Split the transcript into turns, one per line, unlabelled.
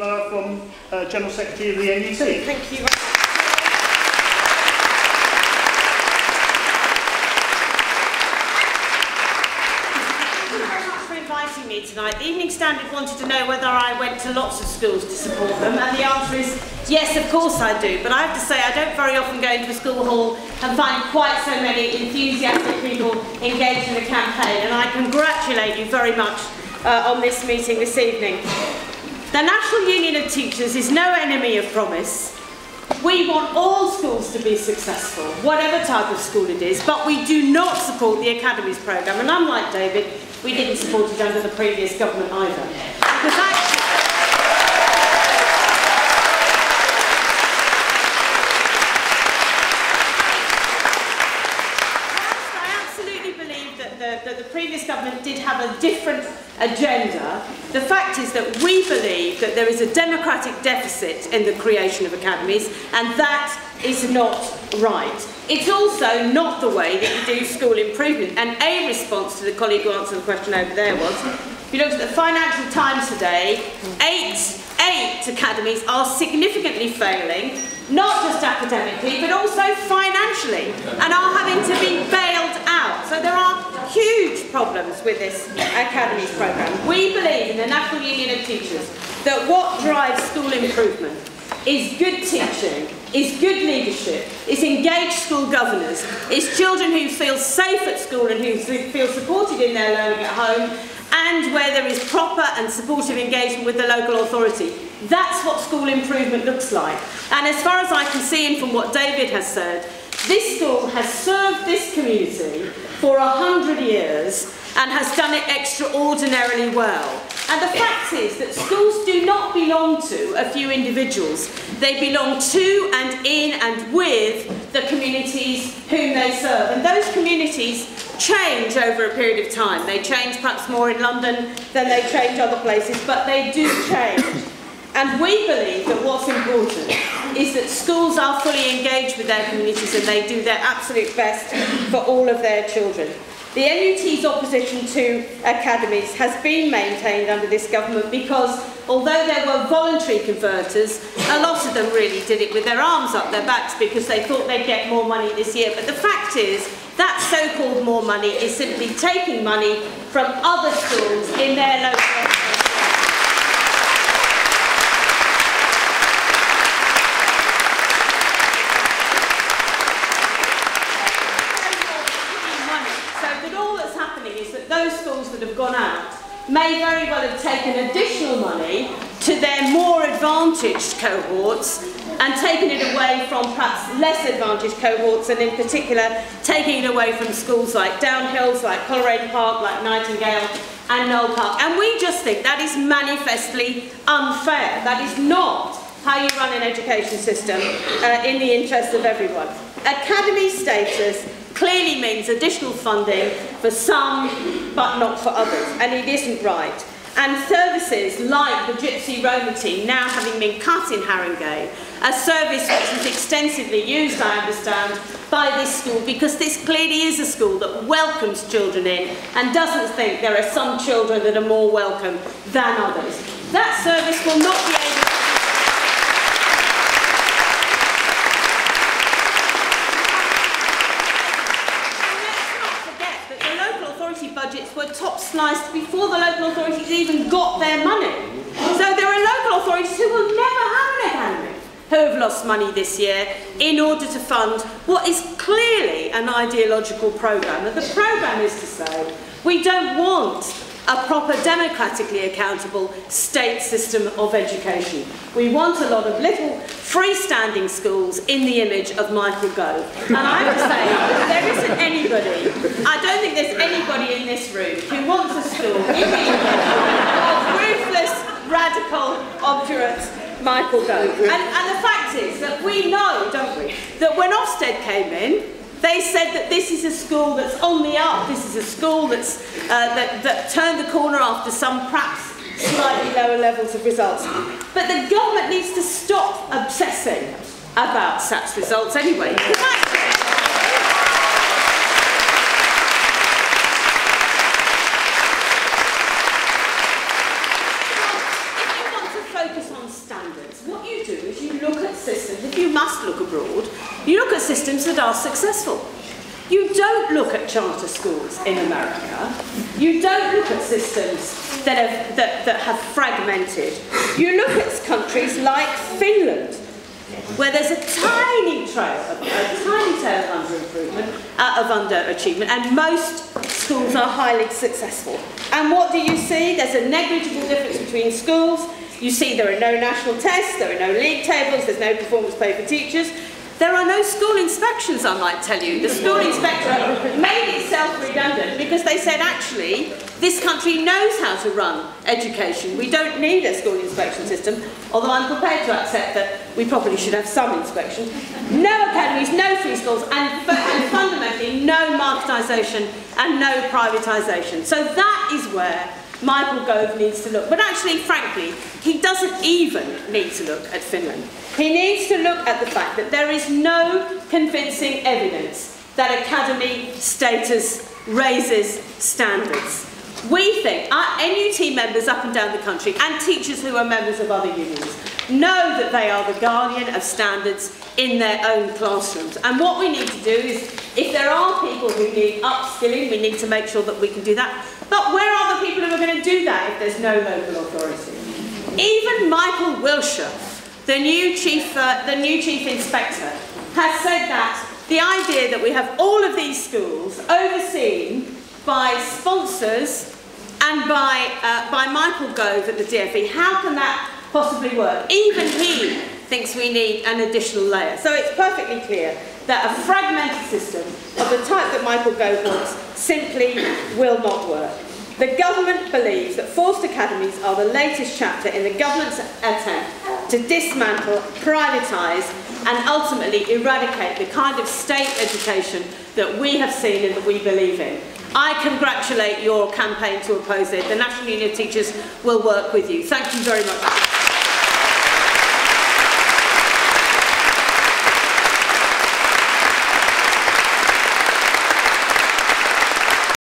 from General Secretary of the NUT.
Thank you. Inviting me tonight. The Evening Standard wanted to know whether I went to lots of schools to support them, and the answer is yes, of course I do. But I have to say I don't very often go into a school hall and find quite so many enthusiastic people engaged in the campaign, and I congratulate you very much on this meeting this evening. The National Union of Teachers is no enemy of promise. We want all schools to be successful, whatever type of school it is, but we do not support the Academies programme, and unlike David, we didn't support it under the previous government either. Because I absolutely believe that the previous government did have a different agenda. The fact is that we believe that there is a democratic deficit in the creation of academies, and that is not right. It's also not the way that you do school improvement. And a response to the colleague who answered the question over there was, if you look at the Financial Times today, eight academies are significantly failing, not just academically, but also financially, and are having to be bailed out. So there are huge problems with this Academies programme. We believe in the National Union of Teachers that what drives school improvement is good teaching, is good leadership, is engaged school governors, is children who feel safe at school and who feel supported in their learning at home, and where there is proper and supportive engagement with the local authority. That's what school improvement looks like. And as far as I can see, and from what David has said, this school has served this community for 100 years and has done it extraordinarily well. And the fact is that schools do not belong to a few individuals. They belong to and in and with the communities whom they serve. And those communities change over a period of time. They change perhaps more in London than they change other places, but they do change. And we believe that what's important is that schools are fully engaged with their communities and they do their absolute best for all of their children. The NUT's opposition to academies has been maintained under this government because although there were voluntary converters, a lot of them really did it with their arms up their backs because they thought they'd get more money this year. But the fact is that so-called more money is simply taking money from other schools in their local areas. Those schools that have gone out may very well have taken additional money to their more advantaged cohorts and taken it away from perhaps less advantaged cohorts, and in particular taking it away from schools like Downhills, like Coleraine Park, like Nightingale and Knoll Park. And we just think that is manifestly unfair. That is not how you run an education system in the interest of everyone. Academy status clearly means additional funding for some, but not for others, and it isn't right. And services like the Gypsy Roma team now having been cut in Haringey, a service which is extensively used, I understand, by this school, because this clearly is a school that welcomes children in and doesn't think there are some children that are more welcome than others. That service will not be able to budgets were top sliced before the local authorities even got their money. So there are local authorities who will never have an academy who have lost money this year in order to fund what is clearly an ideological programme. And the programme is to say we don't want a proper democratically accountable state system of education. We want a lot of little freestanding schools in the image of Michael Gove. And I have to say, there isn't anybody, I don't think there's anybody in this room who wants a school in the image of ruthless, radical, obdurate Michael Gove. And the fact is that we know, don't we, that when Ofsted came in, they said that this is a school that's on the up, this is a school that's, that turned the corner after some perhaps slightly lower levels of results. But the government needs to stop obsessing about SATS results anyway. If you want to focus focus on standards. What you do is you look at systems, if you must look abroad, you look at systems that are successful. You don't look at charter schools in America. You don't look at systems that have fragmented. You look at countries like Finland, where there's a tiny tail of underachievement, and most schools are highly successful. And what do you see? There's a negligible difference between schools. You see there are no national tests, there are no league tables, there's no performance pay for teachers. There are no school inspections, I might tell you. The school inspector made itself redundant because they said, actually, this country knows how to run education. We don't need a school inspection system, although I'm prepared to accept that we probably should have some inspection. No academies, no free schools, and fundamentally no marketisation and no privatisation. So that is where Michael Gove needs to look. But actually, frankly, he doesn't even need to look at Finland. He needs to look at the fact that there is no convincing evidence that academy status raises standards. We think, our NUT members up and down the country, and teachers who are members of other unions, know that they are the guardian of standards in their own classrooms. And what we need to do is, if there are people who need upskilling, we need to make sure that we can do that. But where are the people who are going to do that if there's no local authority? Even Michael Wilshire, the new chief inspector, has said that the idea that we have all of these schools overseen by sponsors and by Michael Gove at the DfE, how can that possibly work? Even he thinks we need an additional layer. So it's perfectly clear that a fragmented system of the type that Michael Gove wants simply will not work. The government believes that forced academies are the latest chapter in the government's attempt to dismantle, privatise and ultimately eradicate the kind of state education that we have seen and that we believe in. I congratulate your campaign to oppose it. The National Union of Teachers will work with you. Thank you very much.